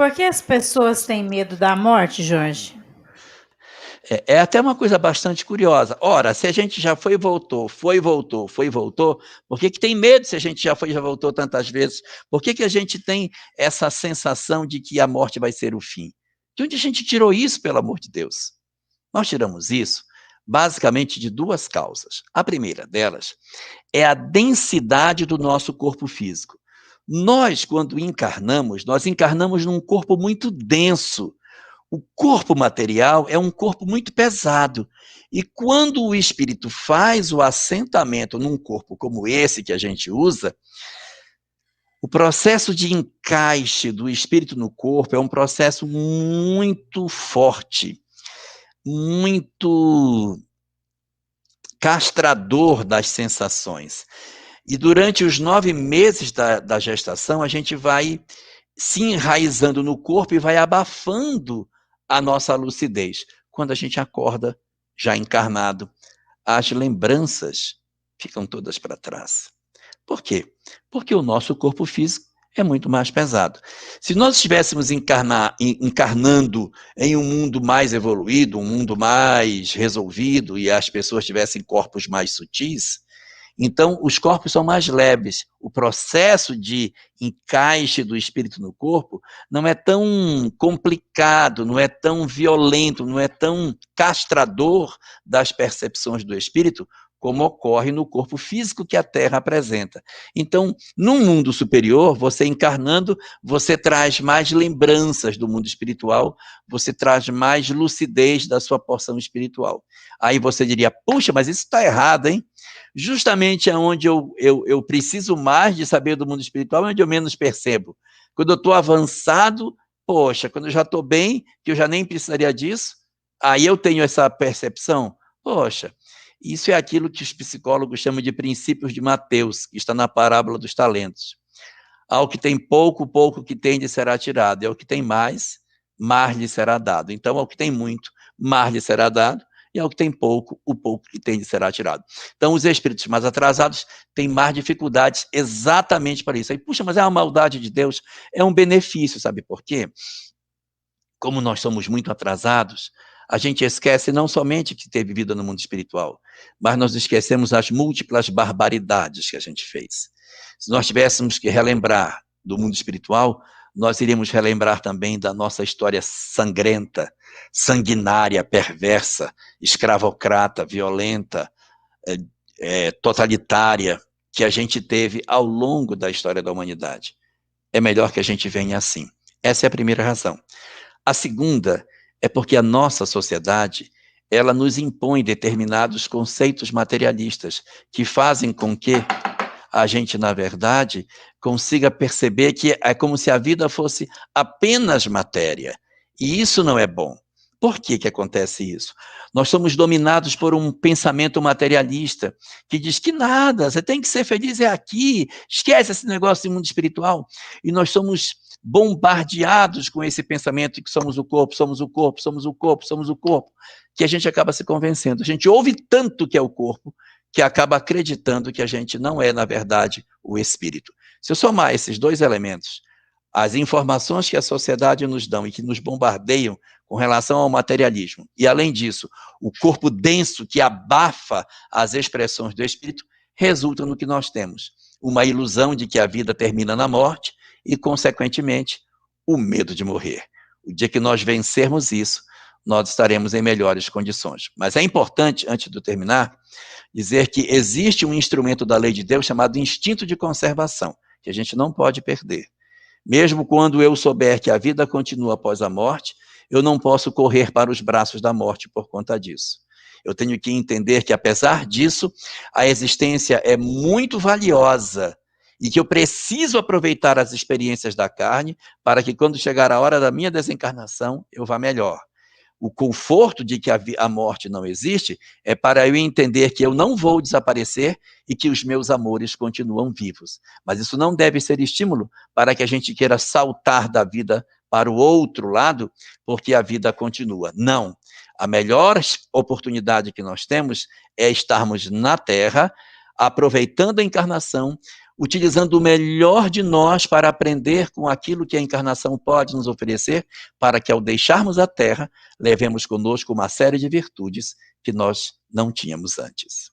Por que as pessoas têm medo da morte, Jorge? É até uma coisa bastante curiosa. Ora, se a gente já foi e voltou, foi e voltou, foi e voltou, por que tem medo se a gente já foi e já voltou tantas vezes? Por que a gente tem essa sensação de que a morte vai ser o fim? De onde a gente tirou isso, pelo amor de Deus? Nós tiramos isso basicamente de duas causas. A primeira delas é a densidade do nosso corpo físico. Nós, quando encarnamos, nós encarnamos num corpo muito denso. O corpo material é um corpo muito pesado. E quando o espírito faz o assentamento num corpo como esse que a gente usa, o processo de encaixe do espírito no corpo é um processo muito forte, muito castrador das sensações. E durante os 9 meses da gestação, a gente vai se enraizando no corpo e vai abafando a nossa lucidez. Quando a gente acorda, já encarnado, as lembranças ficam todas para trás. Por quê? Porque o nosso corpo físico é muito mais pesado. Se nós estivéssemos encarnando em um mundo mais evoluído, um mundo mais resolvido, e as pessoas tivessem corpos mais sutis, então os corpos são mais leves. O processo de encaixe do espírito no corpo não é tão complicado, não é tão violento, não é tão castrador das percepções do espírito, como ocorre no corpo físico que a Terra apresenta. Então, num mundo superior, você encarnando, você traz mais lembranças do mundo espiritual, você traz mais lucidez da sua porção espiritual. Aí você diria, puxa, mas isso está errado, hein? Justamente aonde eu preciso mais de saber do mundo espiritual, é onde eu menos percebo. Quando eu estou avançado, poxa, quando eu já estou bem, que eu já nem precisaria disso, aí eu tenho essa percepção, poxa, isso é aquilo que os psicólogos chamam de princípios de Mateus, que está na parábola dos talentos. Ao que tem pouco, pouco que tem lhe será tirado, e ao que tem mais, mais lhe será dado. Então, ao que tem muito, mais lhe será dado, e ao que tem pouco, o pouco que tem lhe será tirado. Então, os espíritos mais atrasados têm mais dificuldades exatamente para isso. Aí, puxa, mas é uma maldade de Deus, é um benefício, sabe por quê? Como nós somos muito atrasados, a gente esquece não somente que teve vida no mundo espiritual, mas nós esquecemos as múltiplas barbaridades que a gente fez. Se nós tivéssemos que relembrar do mundo espiritual, nós iríamos relembrar também da nossa história sangrenta, sanguinária, perversa, escravocrata, violenta, totalitária, que a gente teve ao longo da história da humanidade. É melhor que a gente venha assim. Essa é a primeira razão. A segunda é porque a nossa sociedade, ela nos impõe determinados conceitos materialistas que fazem com que a gente, na verdade, consiga perceber que é como se a vida fosse apenas matéria. E isso não é bom. Por que acontece isso? Nós somos dominados por um pensamento materialista que diz que nada, você tem que ser feliz é aqui, esquece esse negócio de mundo espiritual. E nós somos bombardeados com esse pensamento de que somos o corpo, somos o corpo, somos o corpo, somos o corpo, que a gente acaba se convencendo. A gente ouve tanto que é o corpo, que acaba acreditando que a gente não é, na verdade, o espírito. Se eu somar esses dois elementos, as informações que a sociedade nos dão e que nos bombardeiam com relação ao materialismo, e além disso, o corpo denso que abafa as expressões do espírito, resulta no que nós temos. Uma ilusão de que a vida termina na morte e, consequentemente, o medo de morrer. O dia que nós vencermos isso, nós estaremos em melhores condições. Mas é importante, antes de eu terminar, dizer que existe um instrumento da lei de Deus chamado instinto de conservação, que a gente não pode perder. Mesmo quando eu souber que a vida continua após a morte, eu não posso correr para os braços da morte por conta disso. Eu tenho que entender que, apesar disso, a existência é muito valiosa e que eu preciso aproveitar as experiências da carne para que, quando chegar a hora da minha desencarnação, eu vá melhor. O conforto de que a morte não existe é para eu entender que eu não vou desaparecer e que os meus amores continuam vivos. Mas isso não deve ser estímulo para que a gente queira saltar da vida para o outro lado, porque a vida continua. Não. A melhor oportunidade que nós temos é estarmos na Terra, aproveitando a encarnação, utilizando o melhor de nós para aprender com aquilo que a encarnação pode nos oferecer, para que ao deixarmos a Terra, levemos conosco uma série de virtudes que nós não tínhamos antes.